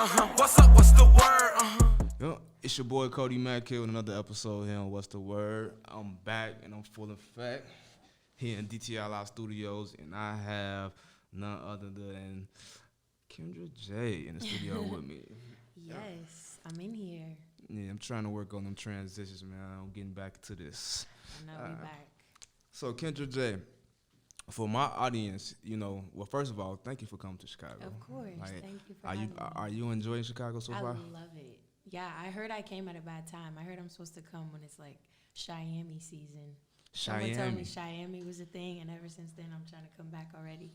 What's up? What's the word? Yo, it's your boy CODY MACK here with another episode here on What's the Word. I'm back and I'm full effect here in DTI Live Studios, and I have none other than Kendra Jae in the studio with me. Yes, I'm in here. Yeah, I'm trying to work on them transitions, man. I'm getting back to this. I know we back. So Kendra Jae, for my audience, well, first of all, thank you for coming to Chicago. Of course, Like, thank you for having me. Are you enjoying Chicago so far? I love it. Yeah, I heard I came at a bad time. I heard I'm supposed to come when it's like Cheyenne season. Someone told me Cheyenne was a thing, and ever since then, I'm trying to come back already.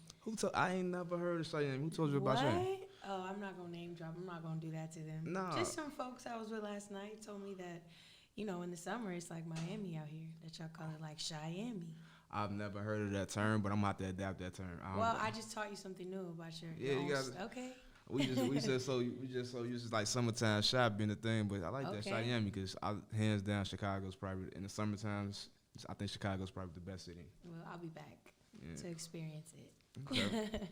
I ain't never heard of Cheyenne. Who told you about Cheyenne? Oh, I'm not going to name drop. I'm not going to do that to them. Nah. Just some folks I was with last night told me that, in the summer, it's like Miami out here, that y'all call it like Cheyenne. I've never heard of that term, but I'm about to adapt that term. I just taught you something new about your you got it. Okay. We just so used to like summertime shop being a thing, but I like that Cheyenne because hands down Chicago's probably in the summertime. I think Chicago's probably the best city. Well, I'll be back to experience it. Okay.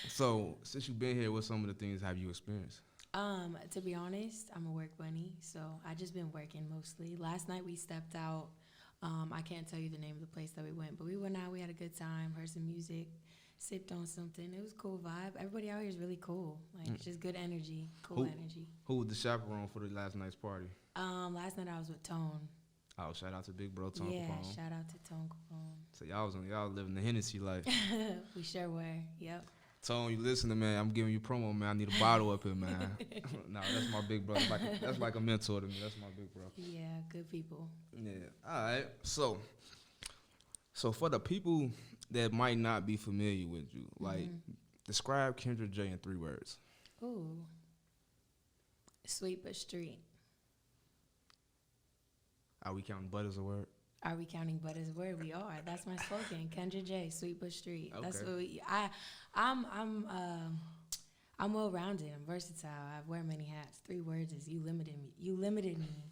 So since you've been here, what some of the things have you experienced? To be honest, I'm a work bunny, so I just been working mostly. Last night we stepped out. I can't tell you the name of the place that we went, but we went out. We had a good time, heard some music, sipped on something. It was a cool vibe. Everybody out here is really cool. Like, just good energy, energy. Who was the chaperone for the last night's party? Last night I was with Tone. Oh, shout out to Big Bro Tone Capone. Yeah, shout out to Tone Capone. So y'all living the Hennessy life. We sure were. Yep. Tone, you listening, man? I'm giving you promo, man. I need a bottle up here, man. No, that's my big bro. That's like a mentor to me. That's my big bro. Yeah, good people. Yeah. All right. So for the people that might not be familiar with you, like, describe Kendra Jae in 3 words. Ooh. Sweet but street. Are we counting butt as a word? Are we counting butt as a word? We are. That's my slogan. Kendra Jae, sweet but street. Okay. That's what I'm well rounded. I'm versatile. I wear many hats. 3 words is you limited me. You limited me.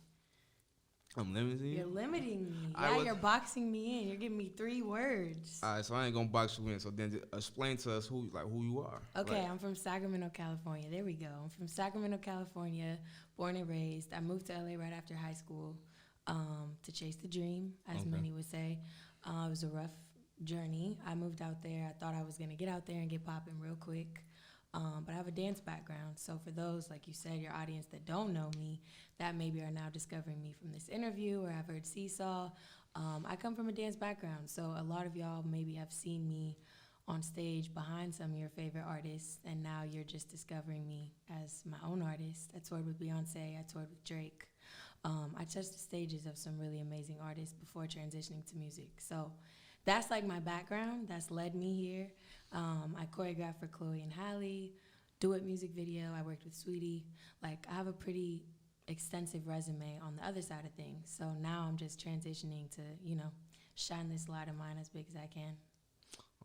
I'm limiting you? You're limiting me. Yeah, you're boxing me in. You're giving me 3 words. All right, so I ain't gonna box you in. So then explain to us who you are. Okay, like, I'm from Sacramento, California. There we go. I'm from Sacramento, California, born and raised. I moved to LA right after high school to chase the dream, as many would say. It was a rough journey. I moved out there. I thought I was gonna get out there and get popping real quick. But I have a dance background. So for those, like you said, your audience that don't know me, that maybe are now discovering me from this interview or have heard Seesaw, I come from a dance background. So a lot of y'all maybe have seen me on stage behind some of your favorite artists, and now you're just discovering me as my own artist. I toured with Beyonce. I toured with Drake. I touched the stages of some really amazing artists before transitioning to music. So that's like my background. That's led me here. I choreographed for Chloe and Halle, duet music video. I worked with Saweetie. Like, I have a pretty extensive resume on the other side of things. So now I'm just transitioning to, shine this light of mine as big as I can.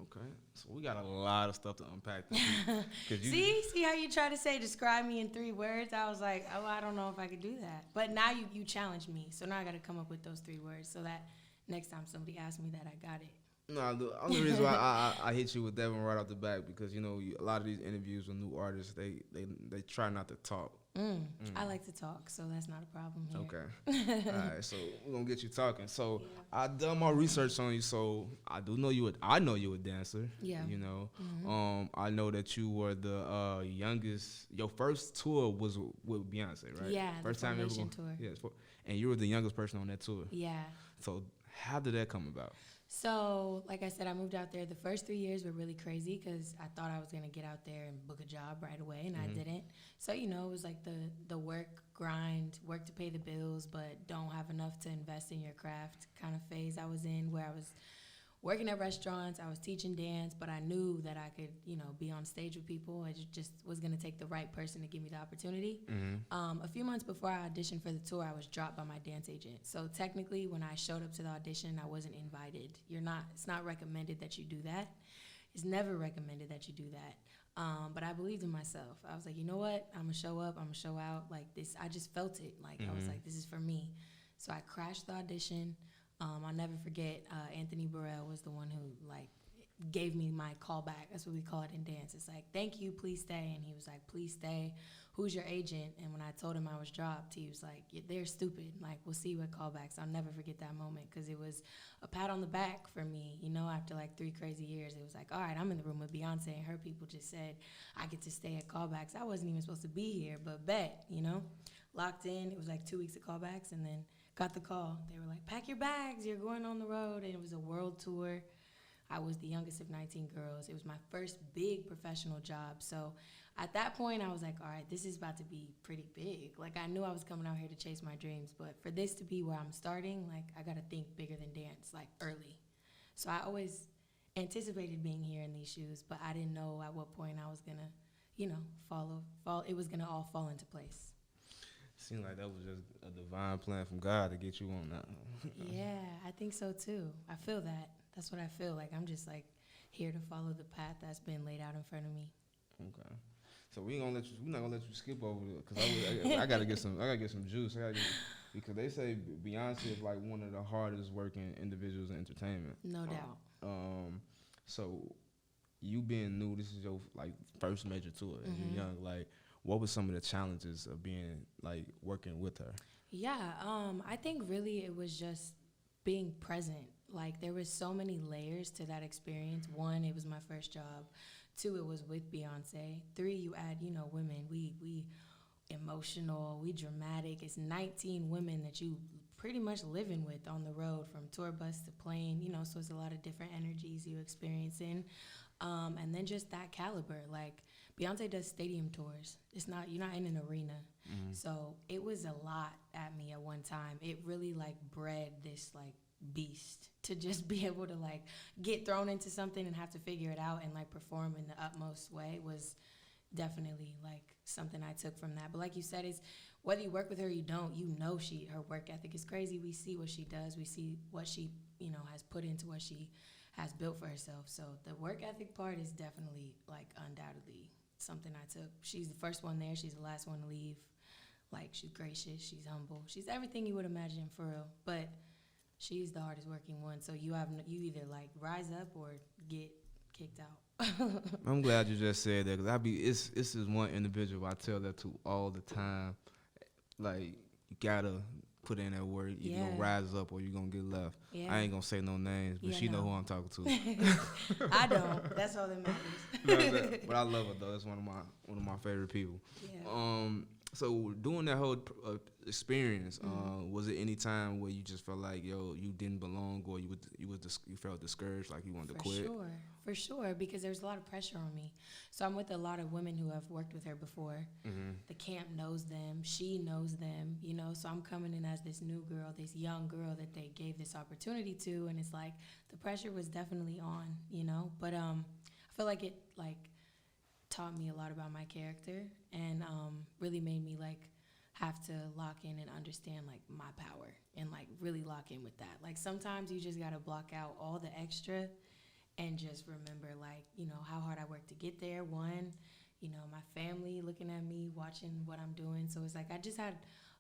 Okay, so we got a lot of stuff to unpack. See how you try to say describe me in 3 words? I was like, I don't know if I could do that. But now you challenged me, so now I got to come up with those 3 words so that next time somebody asks me that, I got it. No, the only reason why I hit you with that one right off the back because a lot of these interviews with new artists they try not to talk. I like to talk, so that's not a problem here. Okay. All right, so we're gonna get you talking. So I done my research on you, so I know you're a dancer. Yeah. I know that you were the youngest. Your first tour was with Beyonce, right? Yeah. First the time ever. Tour. Yeah. And you were the youngest person on that tour. Yeah. So how did that come about? So, like I said, I moved out there. The first 3 years were really crazy because I thought I was going to get out there and book a job right away, and I didn't. So, it was like the work grind, work to pay the bills, but don't have enough to invest in your craft kind of phase I was in, where I was working at restaurants, I was teaching dance, but I knew that I could, be on stage with people. I just was going to take the right person to give me the opportunity. A few months before I auditioned for the tour, I was dropped by my dance agent. So technically, when I showed up to the audition, I wasn't invited. It's not recommended that you do that. It's never recommended that you do that. But I believed in myself. I was like, you know what? I'm going to show up. I'm going to show out like this. I just felt it. Like, I was like, this is for me. So I crashed the audition. I'll never forget, Anthony Burrell was the one who, gave me my call back. That's what we call it in dance. It's like, thank you, please stay. And he was like, please stay. Who's your agent? And when I told him I was dropped, he was like, yeah, they're stupid. Like, we'll see what callbacks. I'll never forget that moment because it was a pat on the back for me. You know, after like 3 crazy years, it was like, all right, I'm in the room with Beyonce, and her people just said I get to stay at callbacks. I wasn't even supposed to be here, but bet, you know, locked in. It was like 2 weeks of callbacks, and then got the call. They were like, pack your bags, you're going on the road. And it was a world tour. I was the youngest of 19 girls. It was my first big professional job. So at that point, I was like, all right, this is about to be pretty big. Like, I knew I was coming out here to chase my dreams, but for this to be where I'm starting, like, I got to think bigger than dance, like, early. So I always anticipated being here in these shoes, but I didn't know at what point I was going to, you know, it was going to all fall into place. Seemed like that was just a divine plan from God to get you on that. Yeah, I think so, too. I feel that. That's what I feel like. I'm just like here to follow the path that's been laid out in front of me. Okay, so we're not gonna let you skip over it because I gotta get some juice. Because they say Beyonce is like one of the hardest working individuals in entertainment. No doubt. So you being new, this is your like first major tour, and you're young. Like, what were some of the challenges of being like working with her? Yeah, I think really it was just being present. Like, there was so many layers to that experience. 1, it was my first job. 2, it was with Beyonce. 3, you add, you know, women. We emotional, we dramatic. It's 19 women that you pretty much living with on the road, from tour bus to plane, you know, so it's a lot of different energies you experiencing. And then just that caliber. Like, Beyonce does stadium tours. You're not in an arena. Mm-hmm. So it was a lot at me at one time. It really like bred this like beast to just be able to like get thrown into something and have to figure it out and like perform in the utmost way was definitely like something I took from that. But like you said, it's whether you work with her or you don't, you know, her work ethic is crazy. We see what she does. We see what she, you know, has put into what she has built for herself. So the work ethic part is definitely like undoubtedly something I took. She's the first one there. She's the last one to leave. Like, she's gracious. She's humble. She's everything you would imagine, for real. But she's the hardest working one. So you either like rise up or get kicked out. I'm glad you just said that, because this is one individual I tell that to all the time. Like, you gotta put in that work. You gonna rise up or you gonna get left. Yeah. I ain't gonna say no names, but she know who I'm talking to. I don't. That's all that matters. But I love her though. That's one of my favorite people. Yeah. So during that whole experience, was it any time where you just felt like, yo, you didn't belong, or you felt discouraged, like you wanted to quit? For sure, because there's a lot of pressure on me. So I'm with a lot of women who have worked with her before. Mm-hmm. The camp knows them. She knows them, you know. So I'm coming in as this new girl, this young girl that they gave this opportunity to, and it's like the pressure was definitely on, you know. But I feel like it like taught me a lot about my character, and really made me like have to lock in and understand like my power and like really lock in with that. Like, sometimes you just gotta block out all the extra and just remember, like, you know, how hard I worked to get there. One, you know, my family looking at me, watching what I'm doing. So it's like I just had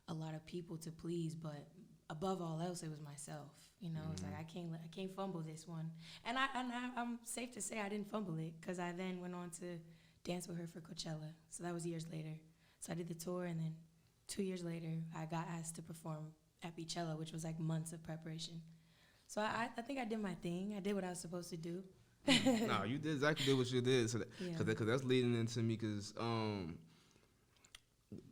a lot of people to please, but above all else, it was myself. You know, it's like I can't fumble this one. And I'm safe to say I didn't fumble it, because I then went on to dance with her for Coachella. So that was years later. So I did the tour, and then 2 years later, I got asked to perform at Beachella, which was like months of preparation. So I think I did my thing. I did what I was supposed to do. No, you did exactly what you did. So because that's leading into me, because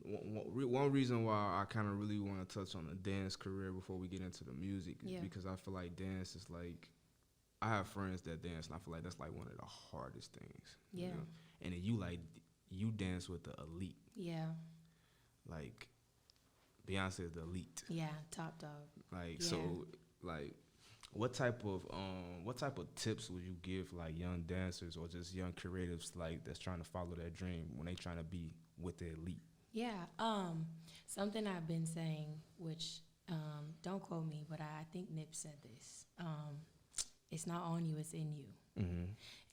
one reason why I kind of really want to touch on the dance career before we get into the music is because I feel like dance is like, I have friends that dance, and I feel like that's like one of the hardest things. Yeah. You know? And then you dance with the elite. Yeah. Like, Beyonce is the elite. Yeah, top dog. Like, so, like, what type of tips would you give like young dancers or just young creatives like that's trying to follow their dream when they trying to be with the elite? Yeah, something I've been saying, which don't quote me, but I think Nip said this. It's not on you, it's in you. Mm-hmm.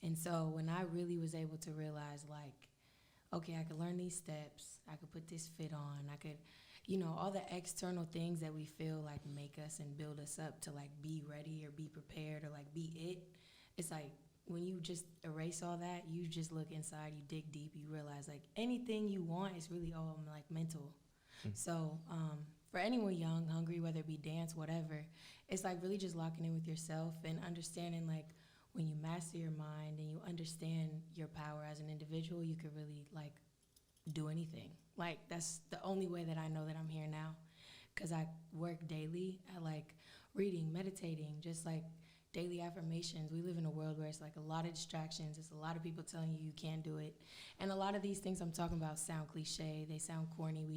And so when I really was able to realize, like, okay, I could learn these steps, I could put this fit on, I could, you know, all the external things that we feel like make us and build us up to like be ready or be prepared or like be it. It's like when you just erase all that, you just look inside, you dig deep, you realize like anything you want is really all like mental. So for anyone young, hungry, whether it be dance, whatever, it's like really just locking in with yourself and understanding like when you master your mind and you understand your power as an individual, you could really like do anything. Like that's the only way that I know that I'm here now, because I work daily at like reading, meditating, just like daily affirmations. We live in a world where it's like a lot of distractions. It's a lot of people telling you you can't do it. And a lot of these things I'm talking about sound cliche. They sound corny. We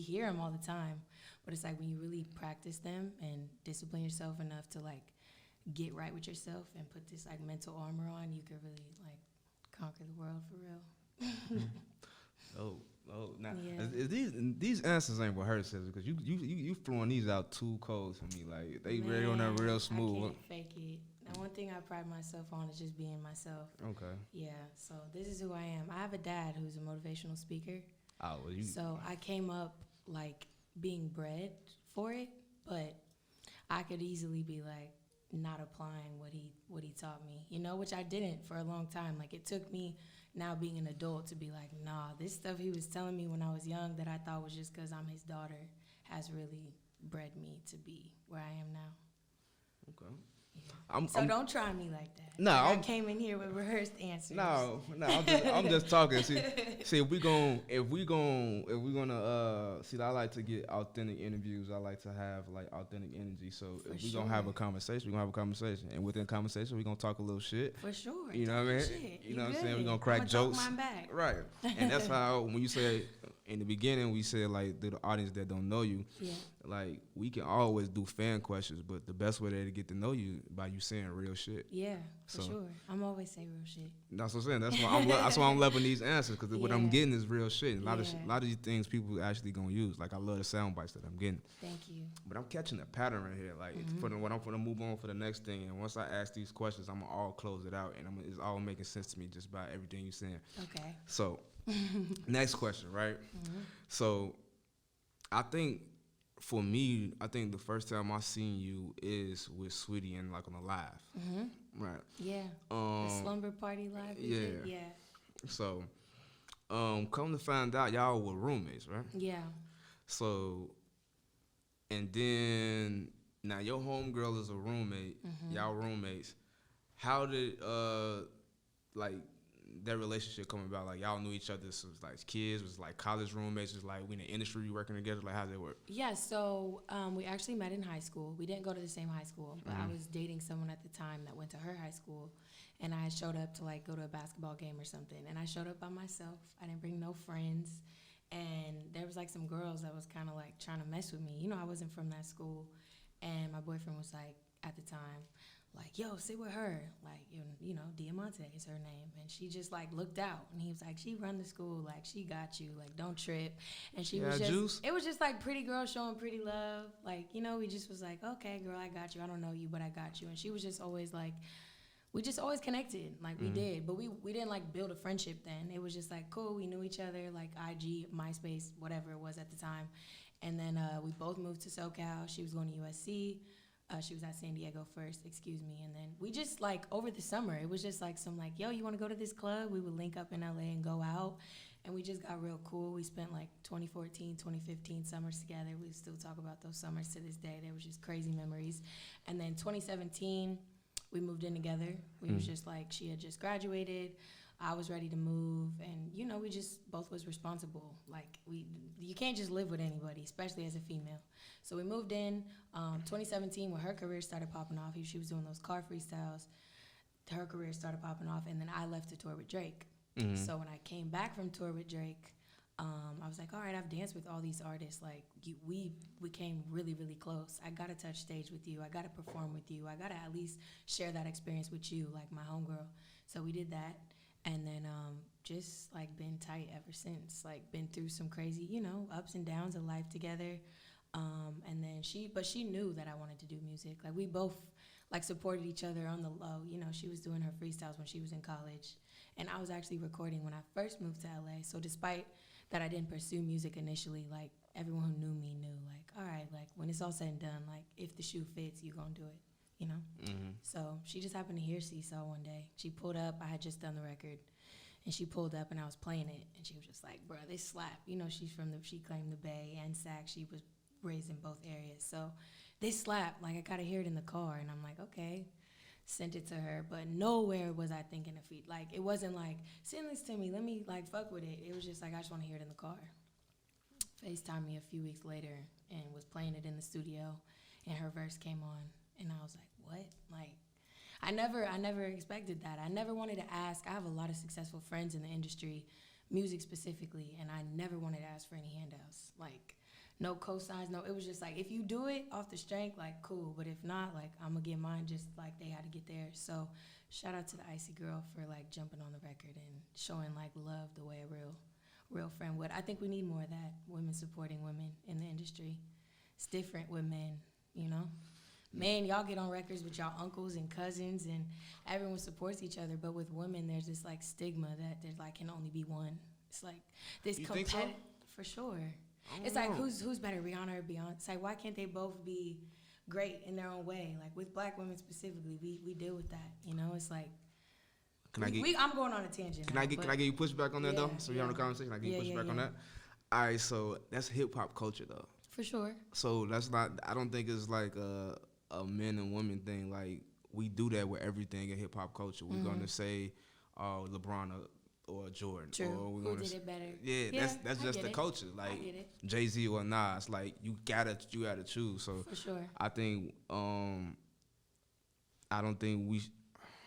hear them all the time. But it's like when you really practice them and discipline yourself enough to like get right with yourself and put this like mental armor on, you could really like conquer the world for real. Now Yeah. these answers ain't rehearsals because you throwing these out too cold for me. Like they really on that real smooth. I can't fake it. And one thing I pride myself on is just being myself. Okay. Yeah. So this is who I am. I have a dad who's a motivational speaker. Oh, well, So I came up like being bred for it, but I could easily be like not applying what he taught me, you know, which I didn't for a long time. Like it took me now being an adult to be like, nah, this stuff he was telling me when I was young that I thought was just because I'm his daughter has really bred me to be where I am now. Okay. Yeah. Don't try me like that. No, like I came in here with rehearsed answers. No, I'm just talking. See, if we gonna see, I like to get authentic interviews. I like to have like authentic energy. So if we gonna have a conversation, we gonna have a conversation, and within conversation, we gonna talk a little shit. For sure. You know what I mean? Shit. You know what I'm saying? We gonna crack jokes. Talk mine back. Right. And that's how when you say in the beginning, we said like the audience that don't know you. Yeah. Like we can always do fan questions, but the best way to get to know you by you saying real shit. Yeah, for sure. I'm always say real shit. That's what I'm saying. That's why I'm loving these answers because what I'm getting is real shit. And a lot of these things people actually gonna use. Like I love the sound bites that I'm getting. Thank you. But I'm catching a pattern right here. Like when I'm gonna move on for the next thing, and once I ask these questions, I'm gonna all close it out, and it's all making sense to me just by everything you're saying. Okay. So, next question, right? So, I think. For me, I think the first time I seen you is with Saweetie and like on a live, right? Yeah. The slumber party live. Yeah. So, come to find out, y'all were roommates, right? Yeah. So, and then now your homegirl is a roommate. Y'all roommates. How did like that relationship come about? Like y'all knew each other since like kids, was like college roommates, was like we in the industry working together. Like how did it work? Yeah, so we actually met in high school. We didn't go to the same high school, but I was dating someone at the time that went to her high school, and I showed up to like go to a basketball game or something, and I showed up by myself. I didn't bring no friends, and there was like some girls that was kind of like trying to mess with me. You know, I wasn't from that school, and my boyfriend was like at the time, like, yo, sit with her. Like, you know, Beyonce is her name. And she just, like, looked out. And he was like, she run the school. Like, she got you. Like, don't trip. And she was just, juice? It was just, like, pretty girl showing pretty love. Like, you know, we just was like, okay, girl, I got you. I don't know you, but I got you. And she was just always, like, we just always connected. Like, we did. But we didn't, like, build a friendship then. It was just, like, cool. We knew each other, like, IG, MySpace, whatever it was at the time. And then we both moved to SoCal. She was going to USC. She was at San Diego first, excuse me. And then we just, like, over the summer, it was just, like, some, like, yo, you want to go to this club? We would link up in L.A. and go out. And we just got real cool. We spent, like, 2014, 2015 summers together. We still talk about those summers to this day. They were just crazy memories. And then 2017, we moved in together. We was just, like, she had just graduated. I was ready to move, and, you know, we just both was responsible. Like, you can't just live with anybody, especially as a female. So we moved in 2017 when her career started popping off. She was doing those car freestyles. Her career started popping off, and then I left to tour with Drake. So when I came back from tour with Drake, I was like, all right, I've danced with all these artists. Like, we came really, really close. I got to touch stage with you. I got to perform with you. I got to at least share that experience with you, like my homegirl. So we did that. And then just, like, been tight ever since. Like, been through some crazy, you know, ups and downs of life together. And then she knew that I wanted to do music. Like, we both, like, supported each other on the low. You know, she was doing her freestyles when she was in college. And I was actually recording when I first moved to LA. So despite that I didn't pursue music initially, like, everyone who knew me knew, like, all right, like, when it's all said and done, like, if the shoe fits, you gonna do it. you know. So she just happened to hear Seesaw one day. She pulled up. I had just done the record, and she pulled up, and I was playing it, and she was just like, "Bruh, this slap." You know, she claimed the Bay and Sac. She was raised in both areas, so this slap. Like, I gotta hear it in the car, and I'm like, okay. Sent it to her, but nowhere was I thinking of feet. Like, it wasn't like, send this to me, let me like fuck with it. It was just like, I just want to hear it in the car. FaceTimed me a few weeks later and was playing it in the studio, and her verse came on, and I was like, what? Like, I never expected that. I never wanted to ask. I have a lot of successful friends in the industry, music specifically, and I never wanted to ask for any handouts. Like, no cosigns, no. It was just like, if you do it off the strength, like, cool. But if not, like, I'm going to get mine just like they had to get theirs. So shout out to the Icy Girl for, like, jumping on the record and showing, like, love the way a real friend would. I think we need more of that, women supporting women in the industry. It's different with men, you know? Man, y'all get on records with y'all uncles and cousins, and everyone supports each other. But with women, there's this, like, stigma that there's, like, can only be one. It's like this competitive, so? For sure. It's like, who's better, Rihanna or Beyonce? It's like, why can't they both be great in their own way? Like, with black women specifically, we deal with that, you know? It's like, I'm going on a tangent. Can I get you pushback on that, though? So you're on the conversation, I get you pushback on that? All right, so that's hip-hop culture, though. For sure. So that's not, I don't think it's like a men and women thing. Like, we do that with everything in hip-hop culture. We're going to say LeBron or Jordan. True. Or who did it better? Yeah, that's just the culture. Like, Jay-Z or Nas, like, you gotta choose. So for sure. I think I don't think we.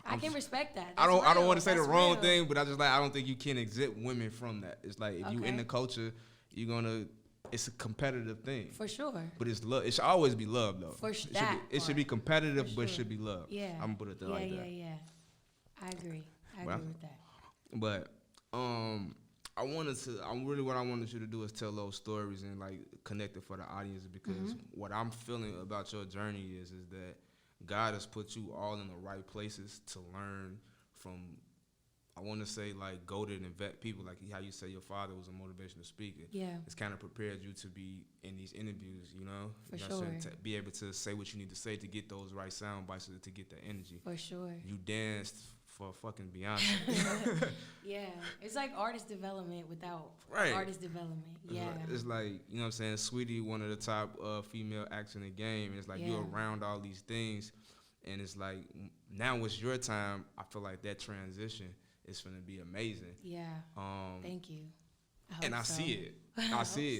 I can respect that. I don't want to say the wrong thing, but I don't think you can exempt women from that. It's like, if you in the culture, you're gonna. It's a competitive thing. For sure. But it's love. It should always be love, though. For sure. It should be competitive, but it should be love. Yeah. I'm gonna put it like that. Yeah. I agree. I agree with that. But I what I wanted you to do is tell those stories and, like, connect it for the audience, because what I'm feeling about your journey is that God has put you all in the right places to learn from. I want to say, like, goated and vet people, like how you say your father was a motivational speaker. Yeah. It's kind of prepared you to be in these interviews, you know? For sure. To be able to say what you need to say to get those right sound bites to get that energy. For sure. You danced for fucking Beyonce. Yeah. It's like artist development without artist development. Yeah. It's like, you know what I'm saying, Saweetie, one of the top female acts in the game. And it's like, you're around all these things. And it's like, now it's your time. I feel like that transition is going to be amazing. Yeah. Thank you. I see it. I see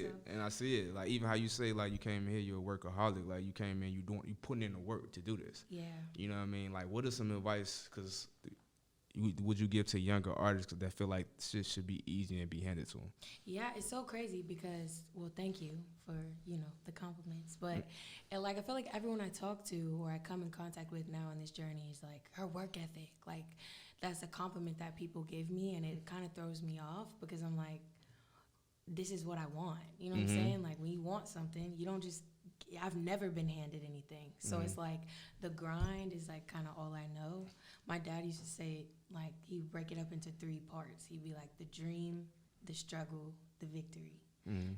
it. Like, even how you say, like, you came here, you're a workaholic. Like, you came in, you putting in the work to do this. Yeah. You know what I mean? Like, what is some advice? Because would you give to younger artists that feel like shit should be easy and be handed to them? Yeah, it's so crazy because, well, thank you for, you know, the compliments. But, and, like, I feel like everyone I talk to or I come in contact with now on this journey is like, her work ethic. Like, that's a compliment that people give me, and it kind of throws me off because I'm like, this is what I want. You know what I'm saying? Like, when you want something, you don't just, I've never been handed anything. So it's like the grind is, like, kind of all I know. My dad used to say, like, he'd break it up into 3 parts. He'd be like, the dream, the struggle, the victory.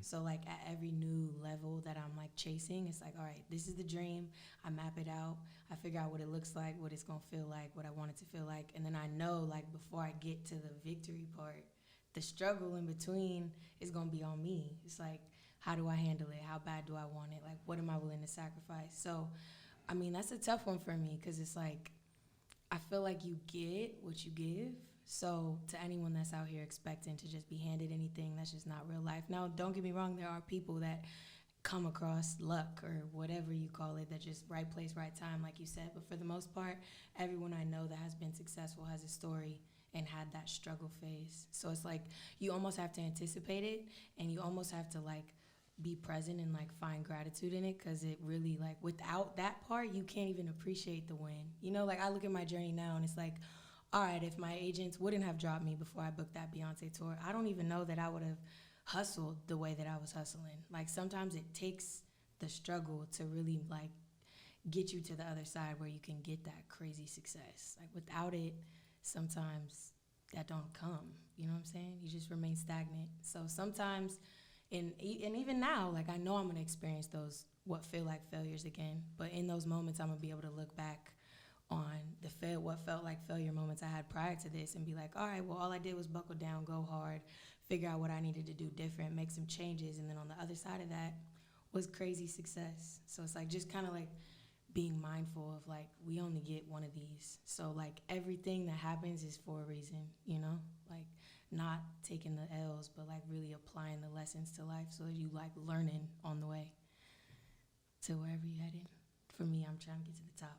So, like, at every new level that I'm, like, chasing, it's like, all right, this is the dream. I map it out. I figure out what it looks like, what it's going to feel like, what I want it to feel like. And then I know, like, before I get to the victory part, the struggle in between is going to be on me. It's like, how do I handle it? How bad do I want it? Like, what am I willing to sacrifice? So, I mean, that's a tough one for me because it's like, I feel like you get what you give. So to anyone that's out here expecting to just be handed anything, that's just not real life. Now, don't get me wrong. There are people that come across luck or whatever you call it, that just right place, right time, like you said. But for the most part, everyone I know that has been successful has a story and had that struggle phase. So it's like you almost have to anticipate it, and you almost have to, like, be present and, like, find gratitude in it, because it really, like, without that part, you can't even appreciate the win. You know, like, I look at my journey now and it's like, all right, if my agents wouldn't have dropped me before I booked that Beyonce tour, I don't even know that I would have hustled the way that I was hustling. Like, sometimes it takes the struggle to really, like, get you to the other side where you can get that crazy success. Like, without it, sometimes that don't come. You know what I'm saying? You just remain stagnant. So sometimes And even now, like, I know I'm gonna experience those what feel like failures again. But in those moments, I'm gonna be able to look back on what felt like failure moments I had prior to this and be like, all right, well, all I did was buckle down, go hard, figure out what I needed to do different, make some changes, and then on the other side of that was crazy success. So it's like just kind of like being mindful of like we only get one of these. So like everything that happens is for a reason, you know? Like not taking the L's, but like really applying the lessons to life so that you like learning on the way to wherever you're headed. For me, I'm trying to get to the top.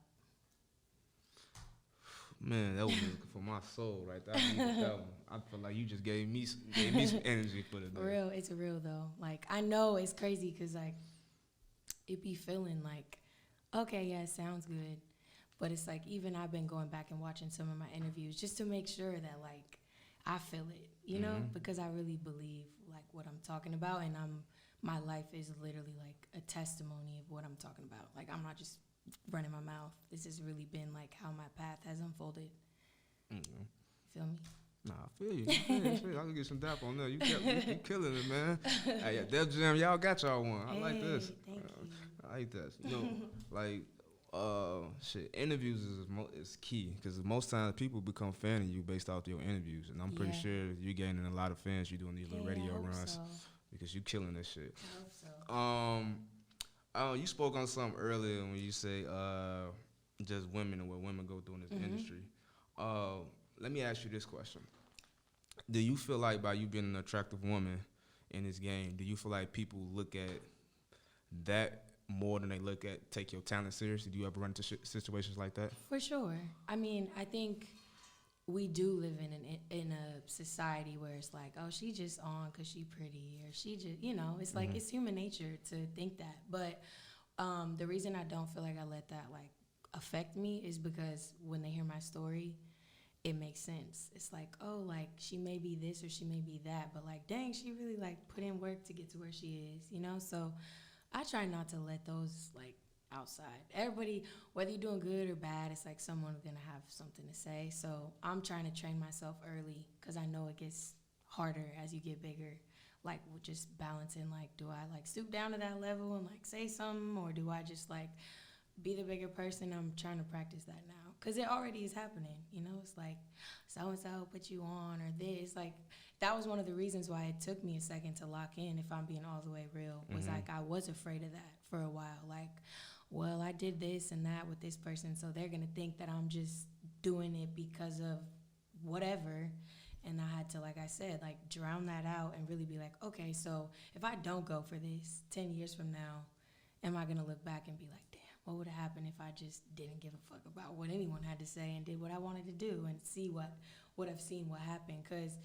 Man, that was for my soul right there. I needed that one. I feel like you just gave me some energy for the day. Real, it's real though. Like I know it's crazy because like it be feeling like, okay, yeah, it sounds good, but it's like even I've been going back and watching some of my interviews just to make sure that like I feel it, you know, because I really believe like what I'm talking about, and my life is literally like a testimony of what I'm talking about. Like I'm not just running my mouth. This has really been like how my path has unfolded. Feel me? Nah, I feel you. I can get some dap on there. You killing it, man. Hey, yeah, Def Jam, y'all got y'all one. I like this. Thank you. I like this. You know, like, interviews is key because most times people become fan of you based off your interviews, and I'm pretty sure you're gaining a lot of fans. You're doing these little radio runs because you killing this shit. I hope so. You spoke on something earlier when you say just women and what women go through in this industry. Let me ask you this question. Do you feel like by you being an attractive woman in this game, do you feel like people look at that more than they take your talent seriously? Do you ever run into situations like that? For sure. I mean, I think we do live in a society where it's like, oh, she just on because she pretty, or she just, you know, it's like it's human nature to think that. But the reason I don't feel like I let that like affect me is because when they hear my story, it makes sense. It's like, oh, like she may be this or she may be that, but like, dang, she really like put in work to get to where she is, you know? So I try not to let those like outside. Everybody, whether you're doing good or bad, it's like someone's gonna have something to say. So I'm trying to train myself early because I know it gets harder as you get bigger. Like with just balancing, like, do I like stoop down to that level and like say something, or do I just like be the bigger person? I'm trying to practice that now because it already is happening. You know, it's like so-and-so put you on or this. Like that was one of the reasons why it took me a second to lock in, if I'm being all the way real, was like I was afraid of that for a while. Like, well, I did this and that with this person, so they're going to think that I'm just doing it because of whatever. And I had to, like I said, like drown that out and really be like, okay, so if I don't go for this 10 years from now, am I going to look back and be like, damn, what would have happened if I just didn't give a fuck about what anyone had to say and did what I wanted to do and see what I've seen what happened? Because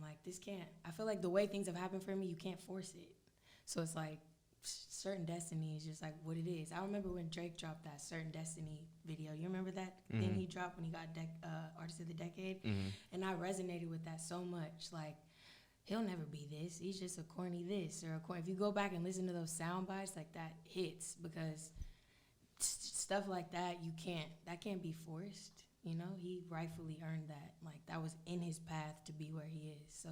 like this can't, I feel like the way things have happened for me, you can't force it. So it's like certain destiny is just like what it is. I remember when Drake dropped that Certain Destiny video. You remember that thing he dropped when he got Artist of the Decade? And I resonated with that so much. Like, he'll never be this. He's just a corny this or a corny. If you go back and listen to those sound bites, like that hits because stuff like that that can't be forced. You know, he rightfully earned that. Like that was in his path to be where he is. So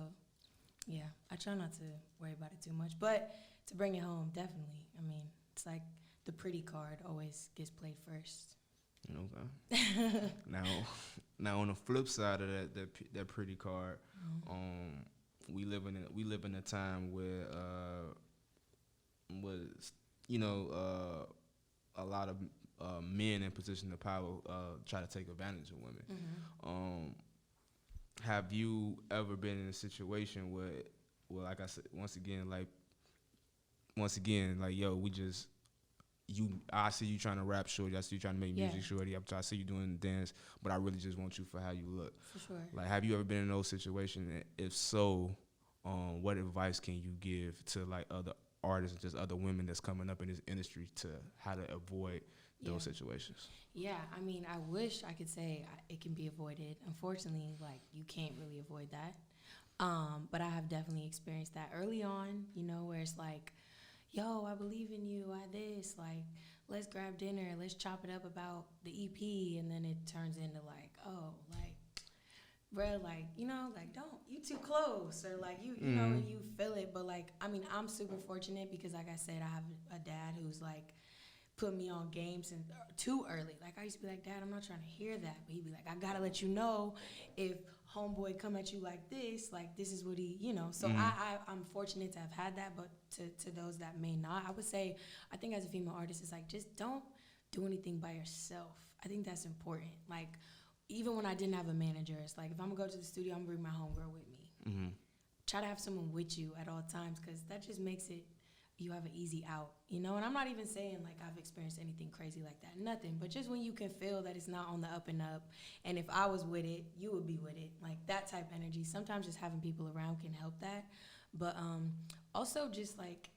yeah, I try not to worry about it too much, but to bring it home, definitely. I mean, it's like the pretty card always gets played first. Okay. Now on the flip side of that pretty card, we live in a time where a lot of men in position of power try to take advantage of women. Have you ever been in a situation where, well, like I said, once again, yo, I see you trying to rap, shorty. I see you trying to make music, shorty. I see you doing dance, but I really just want you for how you look. For sure. Like, have you ever been in those situations? And if so, what advice can you give to like other artists and just other women that's coming up in this industry to how to avoid those situations? Yeah, I mean, I wish I could say it can be avoided. Unfortunately, like, you can't really avoid that. But I have definitely experienced that early on, you know, where it's like, yo, I believe in you, I this, like, let's grab dinner, let's chop it up about the EP, and then it turns into like, oh, like, bro, like, you know, like, don't, you too close, or like, you know, and you feel it, but like, I mean, I'm super fortunate because, like I said, I have a dad who's like put me on game since too early. Like, I used to be like, Dad, I'm not trying to hear that, but he'd be like, I gotta let you know if homeboy come at you like this is what he, you know. So I'm fortunate to have had that, but to those that may not, I would say, I think as a female artist, it's like, just don't do anything by yourself. I think that's important. Like, even when I didn't have a manager, it's like, if I'm gonna go to the studio, I'm gonna bring my homegirl with me. Try to have someone with you at all times, because that just makes it, you have an easy out, you know? And I'm not even saying like I've experienced anything crazy like that, nothing, but just when you can feel that it's not on the up and up, and if I was with it, you would be with it, like that type of energy. Sometimes just having people around can help that. But also just like,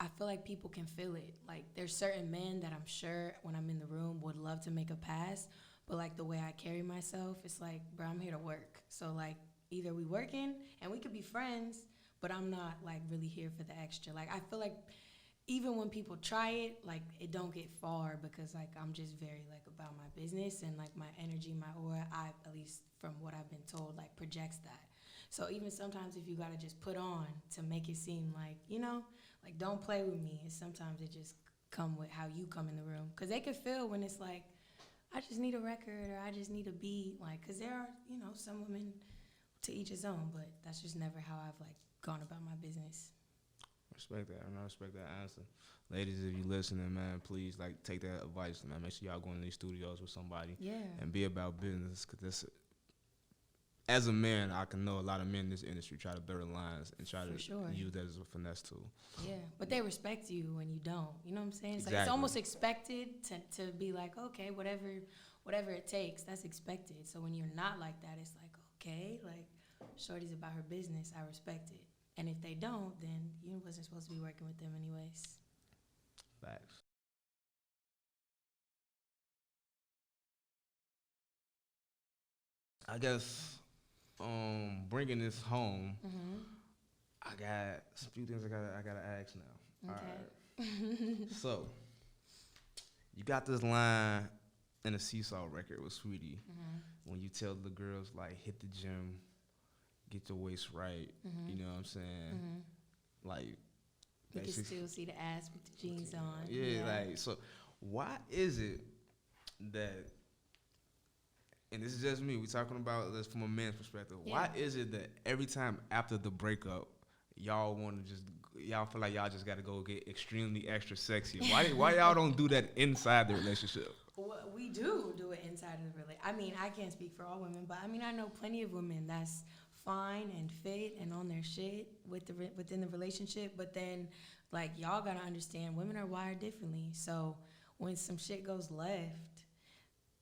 I feel like people can feel it. Like, there's certain men that I'm sure when I'm in the room would love to make a pass, but like the way I carry myself, it's like, bro, I'm here to work. So like, either we working and we could be friends, but I'm not like really here for the extra. Like, I feel like even when people try it, like it don't get far, because like I'm just very like about my business, and like my energy, my aura, I, at least from what I've been told, like projects that. So even sometimes if you gotta just put on to make it seem like, you know, like don't play with me, and sometimes it just come with how you come in the room, because they can feel when it's like, I just need a record, or I just need a beat, like, because there are, you know, some women, to each his own, but that's just never how I've like gone about my business. Respect that. I respect that answer. Ladies, if you listening, man, please like take that advice, man. Make sure y'all go in these studios with somebody, and be about business. Cause this, as a man, I can know a lot of men in this industry try to blur the lines and try to use that as a finesse tool. Yeah, but they respect you when you don't. You know what I'm saying? It's Exactly. like, it's almost expected to be like, okay, whatever it takes, that's expected. So when you're not like that, it's like, okay, like, shorty's about her business, I respect it. And if they don't, then you wasn't supposed to be working with them anyways. Facts. I guess bringing this home, I got a few things I gotta ask now. Okay. All right. So you got this line in a Seesaw record with Saweetie, when you tell the girls like, hit the gym, get your waist right. You know what I'm saying? Like, you can still see the ass with the jeans on. Yeah, like, so why is it that, and this is just me, we talking about this from a man's perspective, why is it that every time after the breakup, y'all feel like y'all just got to go get extremely extra sexy? Why y'all don't do that inside the relationship? Well, we do it inside of the relationship. I mean, I can't speak for all women, but I mean, I know plenty of women that's fine and fit and on their shit within the relationship, but then like, y'all gotta understand, women are wired differently. So when some shit goes left,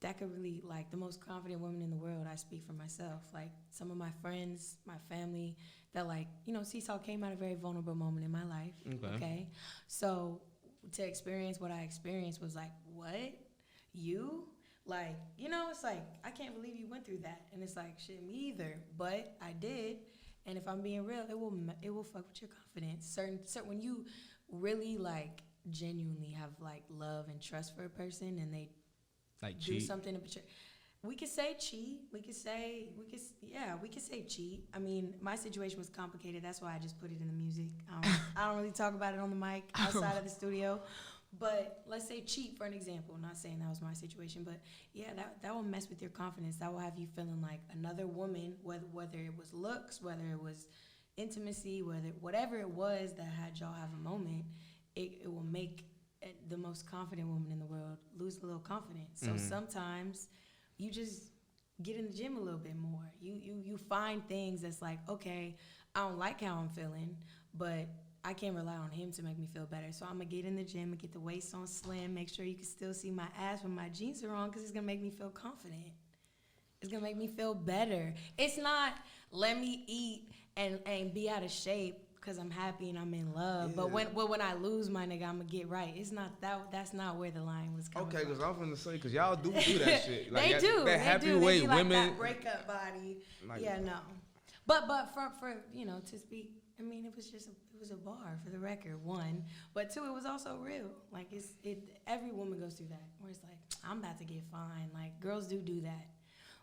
that could really, like, the most confident woman in the world, I speak for myself, like some of my friends, my family, that like, you know, Seesaw came at a very vulnerable moment in my life. Okay. So to experience what I experienced was like, what? You? Like, you know, it's like, I can't believe you went through that. And it's like, shit, me either. But I did. And if I'm being real, it will fuck with your confidence. Certain when you really like genuinely have like love and trust for a person, and they like do cheat. something to betray. We could say cheat. We could say cheat. I mean, my situation was complicated. That's why I just put it in the music. I don't really talk about it on the mic outside of the studio. But let's say cheat for an example. I'm not saying that was my situation, but yeah, that will mess with your confidence. That will have you feeling like another woman, whether it was looks, whether it was intimacy, whatever it was that had y'all have a moment, it will make the most confident woman in the world lose a little confidence. So sometimes you just get in the gym a little bit more. You find things that's like, okay, I don't like how I'm feeling, but I can't rely on him to make me feel better. So I'm going to get in the gym and get the waist on slim, make sure you can still see my ass when my jeans are on, because it's going to make me feel confident. It's going to make me feel better. It's not let me eat and be out of shape because I'm happy and I'm in love. Yeah. But when I lose my nigga, I'm going to get right. It's not that. That's not where the line was coming from. Okay, because I was going to say, because y'all do that shit. Like, they do. That happy do. weight they like women. That breakup body. Like, yeah, no. But for you know, to speak, I mean, it was a bar for the record, one, but two, it was also real. Like every woman goes through that, where it's like, I'm about to get fine. Like, girls do that,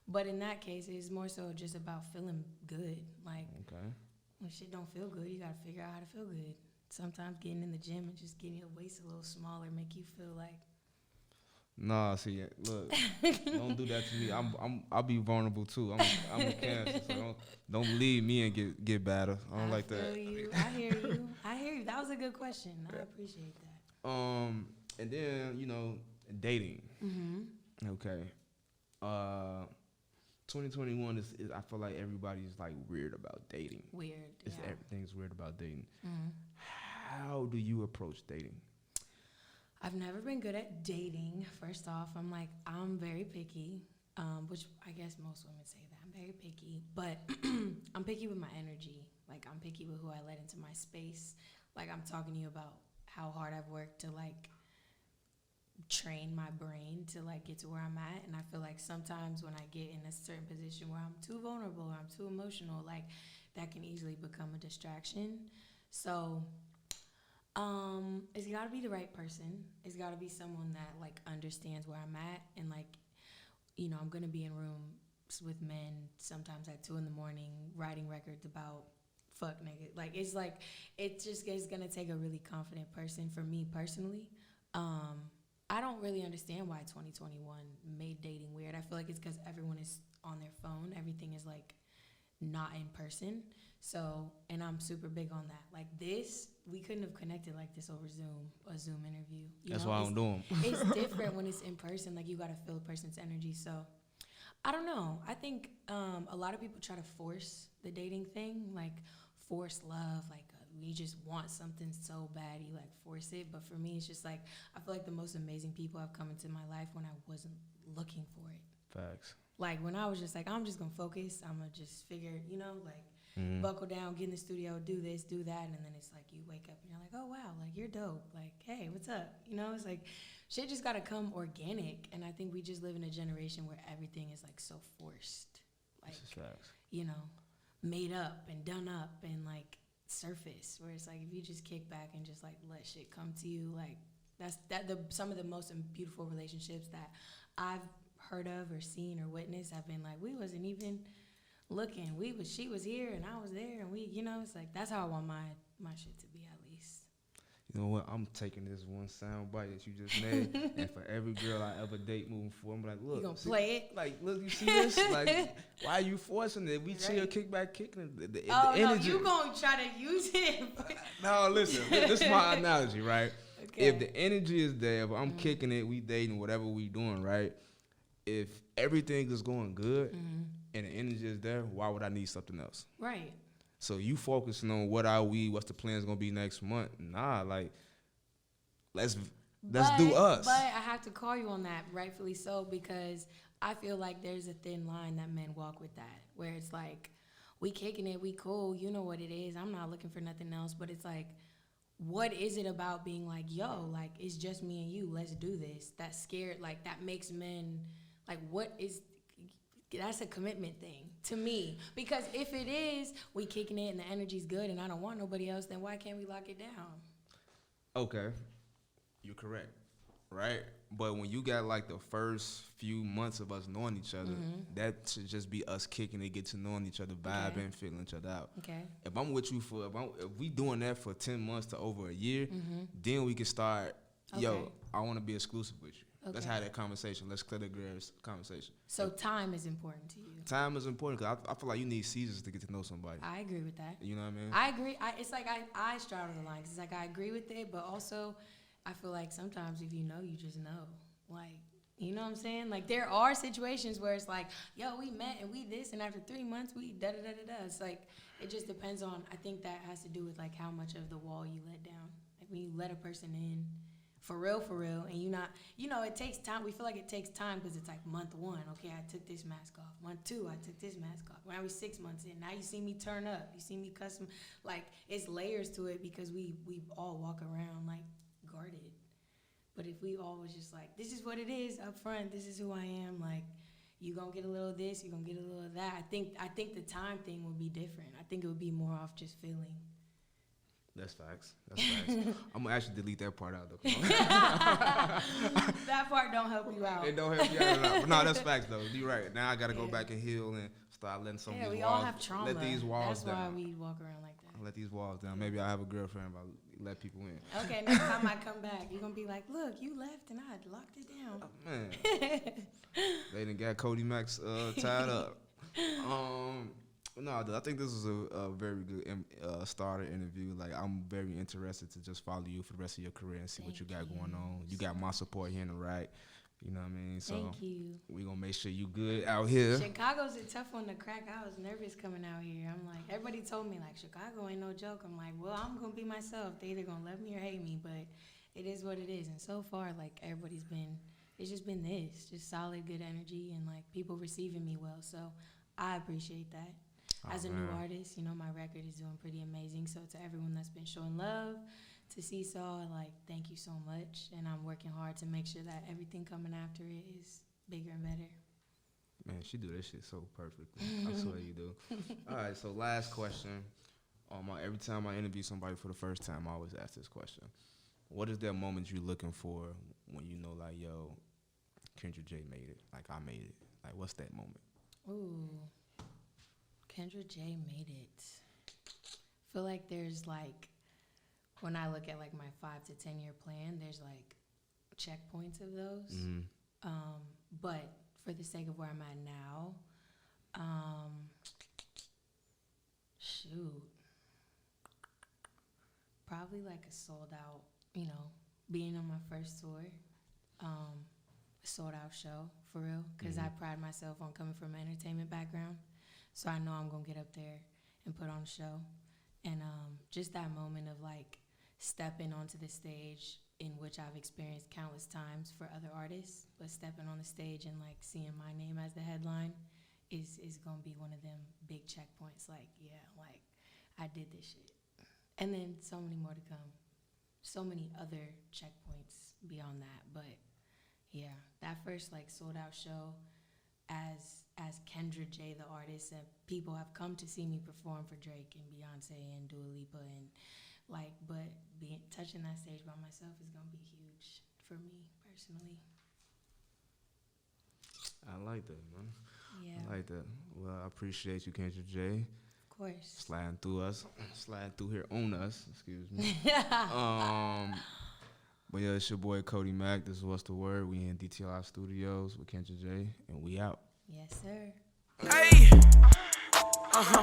but in that case, it's more so just about feeling good. Like, when shit don't feel good, you gotta figure out how to feel good. Sometimes getting in the gym and just getting your waist a little smaller make you feel like. Nah, see, look, don't do that to me. I'll be vulnerable too. I'm a Cancer, so don't leave me and get better. I don't like that. I hear you. That was a good question. I appreciate that. And then dating. Mm-hmm. Okay. 2021 is I feel like everybody's like weird about dating. Weird. Everything's weird about dating. Mm-hmm. How do you approach dating? I've never been good at dating. First off, I'm very picky, which I guess most women say that. I'm very picky, but I'm picky with my energy. Like, I'm picky with who I let into my space. Like, I'm talking to you about how hard I've worked to, like, train my brain to, like, get to where I'm at. And I feel like sometimes when I get in a certain position where I'm too vulnerable or I'm too emotional, like, that can easily become a distraction. So it's got to be the right person. It's got to be someone that, like, understands where I'm at. And, like, I'm going to be in rooms with men sometimes at 2 a.m, writing records about fuck nigga. Like, it's just going to take a really confident person for me personally. I don't really understand why 2021 made dating weird. I feel like it's because everyone is on their phone. Everything is, like, not in person. So, and I'm super big on that. Like, we couldn't have connected like this over a Zoom interview. That's why I don't do them. It's different when it's in person. Like, you got to feel a person's energy. So, I don't know. I think a lot of people try to force the dating thing, like force love. Like, you just want something so bad, you, like, force it. But for me, it's just like, I feel like the most amazing people have come into my life when I wasn't looking for it. Facts. Like, when I was just like, I'm just going to focus. I'm going to just figure, like, buckle down, get in the studio, do this, do that. And then it's like you wake up and you're like, oh, wow, like, you're dope. Like, hey, what's up? It's like shit just got to come organic. And I think we just live in a generation where everything is, like, so forced. Like, made up and done up and, like, surface. Where it's like, if you just kick back and just, like, let shit come to you, like, some of the most beautiful relationships that I've heard of or seen or witnessed have been like, we wasn't even looking. She was here and I was there, and it's like, that's how I want my shit to be, at least. You know what? I'm taking this one sound bite that you just made, and for every girl I ever date moving forward, I'm like, look, you gonna play it? Like, look, you see this? Like, why are you forcing it? We chill, kick back, kicking the energy. You gonna try to use it? No, listen. This is my analogy, right? Okay. If the energy is there, if I'm kicking it, we dating, whatever we doing, right? If everything is going good and the energy is there, why would I need something else? Right. So you focusing on what's the plans gonna be next month? Nah, like, let's do us. But I have to call you on that, rightfully so, because I feel like there's a thin line that men walk with that, where it's like, we kicking it, we cool, you know what it is, I'm not looking for nothing else, but it's like, what is it about being like, yo, like, it's just me and you, let's do this? That's scared, like, that makes men, like, that's a commitment thing to me. Because if it is, we kicking it and the energy's good and I don't want nobody else, then why can't we lock it down? Okay, you're correct, right? But when you got, like, the first few months of us knowing each other, that should just be us kicking it, get to knowing each other, vibing, feeling each other out. Okay. If I'm with you if we doing that for 10 months to over a year, then we can start, yo, I want to be exclusive with you. Okay. Let's have that conversation. Let's clear the grass conversation. So time is important to you. Time is important because I feel like you need seasons to get to know somebody. I agree with that. You know what I mean? I agree. It's like I straddle the lines. It's like I agree with it, but also I feel like sometimes if you know, you just know. Like, you know what I'm saying? Like, there are situations where it's like, yo, we met and we this, and after 3 months we da-da-da-da-da. It's like, it just depends on, I think that has to do with, like, how much of the wall you let down. Like, when you let a person in, for real, and you not, it takes time. We feel like it takes time because it's like month 1, okay, I took this mask off. Month 2, I took this mask off. When I was 6 months in, now you see me turn up. You see me custom. Like, it's layers to it because we all walk around, like, guarded. But if we all was just like, this is what it is up front, this is who I am, like, you gonna get a little of this, you gonna get a little of that. I think the time thing would be different. I think it would be more off just feeling. That's facts. I'm gonna actually delete that part out though. That part don't help you out. It don't help you out at all. But no, that's facts though. You're right. Now I gotta go back and heal and start letting some of these walls. Yeah, we all have trauma. Let these walls down. That's why down. we walk around like let these walls down. Maybe I have a girlfriend, but I let people in. Okay, next time I come back, you're going to be like, look, you left and I locked it down. Oh, man. They done got CODY MACK tied up. No, I think this is a very good starter interview. Like, I'm very interested to just follow you for the rest of your career and see what you got going on. You got my support here in the right. You know what I mean? So Thank you. We gonna make sure you good out here. Chicago's a tough one to crack. I was nervous coming out here. I'm like, everybody told me, like, Chicago ain't no joke. I'm like, well, I'm going to be myself. They either going to love me or hate me, but it is what it is. And so far, like, it's just been this, just solid, good energy and, like, people receiving me well. So I appreciate that. As a new artist, you know, my record is doing pretty amazing. So to everyone that's been showing love, to Seesaw, like, thank you so much. And I'm working hard to make sure that everything coming after it is bigger and better. Man, she do that shit so perfectly. I swear you do. All right, so last question. Every time I interview somebody for the first time, I always ask this question. What is that moment you're looking for when you know, like, yo, Kendra Jae made it? Like, I made it. Like, what's that moment? Ooh. Kendra Jae made it. I feel like there's, like, when I look at, like, my 5 to 10 year plan, there's, like, checkpoints of those. Mm-hmm. But for the sake of where I'm at now, probably, like, a sold out, you know, being on my first tour, a sold out show, for real, because I pride myself on coming from an entertainment background. So I know I'm going to get up there and put on a show. And just that moment of, like, stepping onto the stage, in which I've experienced countless times for other artists, but stepping on the stage and, like, seeing my name as the headline is going to be one of them big checkpoints. Like, yeah, like, I did this shit. And then so many more to come. So many other checkpoints beyond that. But, yeah, that first, like, sold-out show as Kendra Jae, the artist, and people have come to see me perform for Drake and Beyonce and Dua Lipa, and, like, but touching that stage by myself is gonna be huge for me personally. I like that, man. Yeah. I like that. Well, I appreciate you, Kendra Jae. Of course. Sliding through here on us. Excuse me. But yeah, it's your boy CODY MACK. This is What's the Word. We in DTLI Studios with Kendra Jae, and we out. Yes, sir. Hey,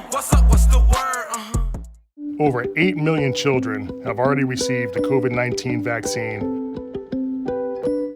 what's up? What's the word? Over 8 million children have already received the COVID-19 vaccine,